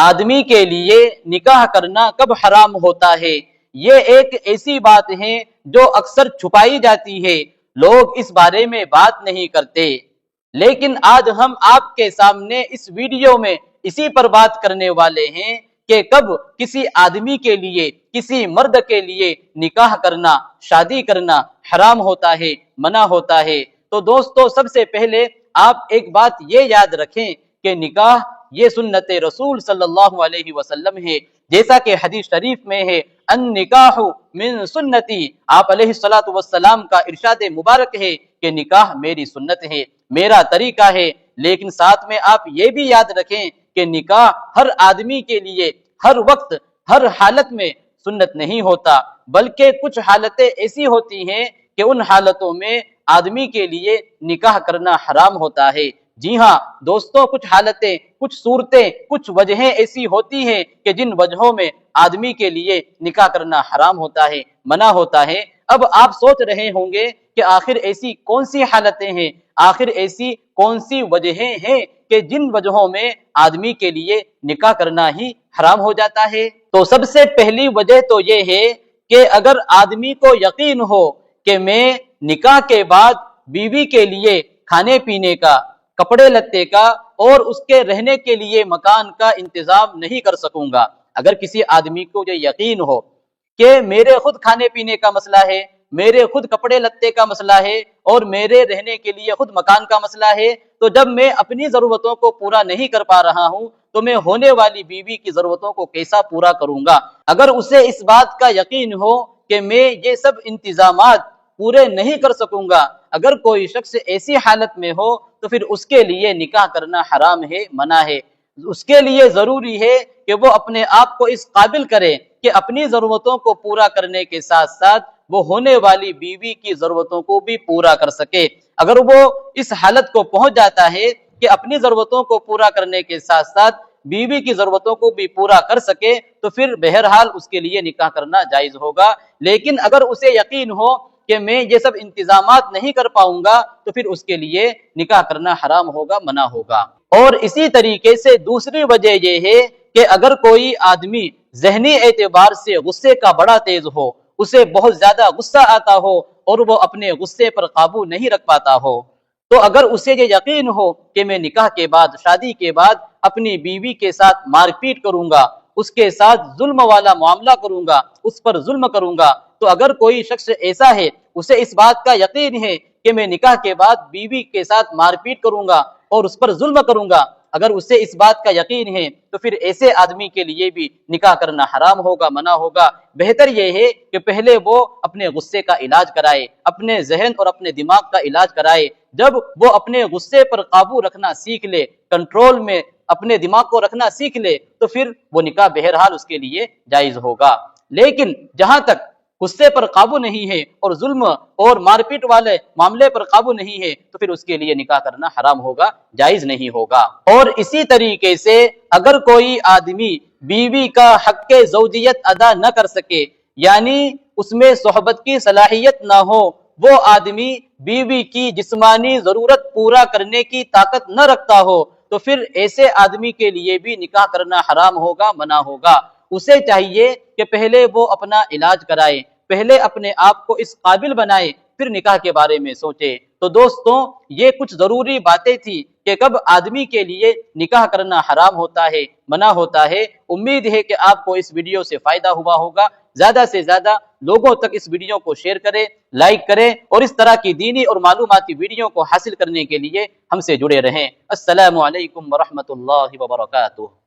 آدمی کے لیے نکاح کرنا کب حرام ہوتا ہے، یہ ایک ایسی بات ہے جو اکثر چھپائی جاتی ہے، لوگ اس بارے میں بات نہیں کرتے۔ لیکن آج ہم آپ کے سامنے اس ویڈیو میں اسی پر بات کرنے والے ہیں کہ کب کسی آدمی کے لیے، کسی مرد کے لیے نکاح کرنا، شادی کرنا حرام ہوتا ہے، منع ہوتا ہے۔ تو دوستو، سب سے پہلے آپ ایک بات یہ یاد رکھیں کہ نکاح یہ سنت رسول صلی اللہ علیہ وسلم ہے، جیسا کہ حدیث شریف میں ہے النکاح من سنتی، آپ علیہ الصلوۃ والسلام کا ارشاد مبارک ہے کہ نکاح میری سنت ہے، میرا طریقہ ہے۔ لیکن ساتھ میں آپ یہ بھی یاد رکھیں کہ نکاح ہر آدمی کے لیے ہر وقت ہر حالت میں سنت نہیں ہوتا، بلکہ کچھ حالتیں ایسی ہوتی ہیں کہ ان حالتوں میں آدمی کے لیے نکاح کرنا حرام ہوتا ہے۔ جی ہاں دوستوں، کچھ حالتیں، کچھ صورتیں، کچھ وجہیں ایسی ہوتی ہیں کہ جن وجہوں میں آدمی کے لیے نکاح کرنا حرام ہوتا ہے، منع ہوتا ہے۔ اب آپ سوچ رہے ہوں گے کہ آخر ایسی کون سی حالتیں ہیں، آخر ایسی کون سی وجہیں ہیں کہ جن وجہوں میں آدمی کے لیے نکاح کرنا ہی حرام ہو جاتا ہے؟ تو سب سے پہلی وجہ تو یہ ہے کہ اگر آدمی کو یقین ہو کہ میں نکاح کے بعد بیوی کے لیے کھانے پینے کا، کپڑے لتے کا اور اس کے رہنے کے لیے مکان کا انتظام نہیں کر سکوں گا، اگر کسی آدمی کو یہ یقین ہو کہ میرے خود کھانے پینے کا مسئلہ ہے، میرے خود کپڑے لتے کا مسئلہ ہے اور میرے رہنے کے لیے خود مکان کا مسئلہ ہے، تو جب میں اپنی ضرورتوں کو پورا نہیں کر پا رہا ہوں تو میں ہونے والی بیوی کی ضرورتوں کو کیسا پورا کروں گا؟ اگر اسے اس بات کا یقین ہو کہ میں یہ سب انتظامات پورے نہیں کر سکوں گا، اگر کوئی شخص ایسی حالت میں ہو تو پھر اس کے لیے نکاح کرنا حرام ہے، منع ہے۔ اس کے لیے ضروری ہے کہ وہ اپنے آپ کو اس قابل کرے کہ اپنی ضرورتوں کو پورا کرنے کے ساتھ ساتھ وہ ہونے والی بیوی کی ضرورتوں کو بھی پورا کر سکے۔ اگر وہ اس حالت کو پہنچ جاتا ہے کہ اپنی ضرورتوں کو پورا کرنے کے ساتھ ساتھ بیوی کی ضرورتوں کو بھی پورا کر سکے تو پھر بہرحال اس کے لیے نکاح کرنا جائز ہوگا۔ لیکن اگر اسے یقین ہو کہ میں یہ سب انتظامات نہیں کر پاؤں گا تو پھر اس کے لیے نکاح کرنا حرام ہوگا، منع ہوگا۔ اور اسی طریقے سے دوسری وجہ یہ ہے کہ اگر کوئی آدمی ذہنی اعتبار سے غصے کا بڑا تیز ہو، اسے بہت زیادہ غصہ آتا ہو اور وہ اپنے غصے پر قابو نہیں رکھ پاتا ہو، تو اگر اسے یہ یقین ہو کہ میں نکاح کے بعد، شادی کے بعد اپنی بیوی کے ساتھ مار پیٹ کروں گا، اس کے ساتھ ظلم والا معاملہ کروں گا، اس پر ظلم کروں گا، تو اگر کوئی شخص ایسا ہے، اسے اس بات کا یقین ہے کہ میں نکاح کے بعد بیوی کے ساتھ مار پیٹ کروں گا اور اس پر ظلم کروں گا، اگر اسے اس بات کا یقین ہے تو پھر ایسے آدمی کے لیے بھی نکاح کرنا حرام ہوگا، منع ہوگا۔ بہتر یہ ہے کہ پہلے وہ اپنے غصے کا علاج کرائے، اپنے ذہن اور اپنے دماغ کا علاج کرائے۔ جب وہ اپنے غصے پر قابو رکھنا سیکھ لے، کنٹرول میں اپنے دماغ کو رکھنا سیکھ لے، تو پھر وہ نکاح بہرحال اس کے لیے جائز ہوگا۔ لیکن جہاں تک غصے پر قابو نہیں ہے اور ظلم اور مار پیٹ والے معاملے پر قابو نہیں ہے تو پھر اس کے لیے نکاح کرنا حرام ہوگا، جائز نہیں ہوگا۔ اور اسی طریقے سے اگر کوئی آدمی بیوی کا حق زوجیت ادا نہ کر سکے، یعنی اس میں صحبت کی صلاحیت نہ ہو، وہ آدمی بیوی کی جسمانی ضرورت پورا کرنے کی طاقت نہ رکھتا ہو، تو پھر ایسے آدمی کے لیے بھی نکاح کرنا حرام ہوگا، منع ہوگا۔ اسے چاہیے کہ پہلے وہ اپنا علاج کرائے، پہلے اپنے آپ کو اس قابل بنائے، پھر نکاح کے بارے میں سوچے۔ تو دوستوں، یہ کچھ ضروری باتیں تھی کہ کب آدمی کے لیے نکاح کرنا حرام ہوتا ہے، منع ہوتا ہے۔ امید ہے کہ آپ کو اس ویڈیو سے فائدہ ہوا ہوگا۔ زیادہ سے زیادہ لوگوں تک اس ویڈیو کو شیئر کریں، لائک کریں اور اس طرح کی دینی اور معلوماتی ویڈیو کو حاصل کرنے کے لیے ہم سے جڑے رہیں۔ السلام علیکم ورحمۃ اللہ وبرکاتہ۔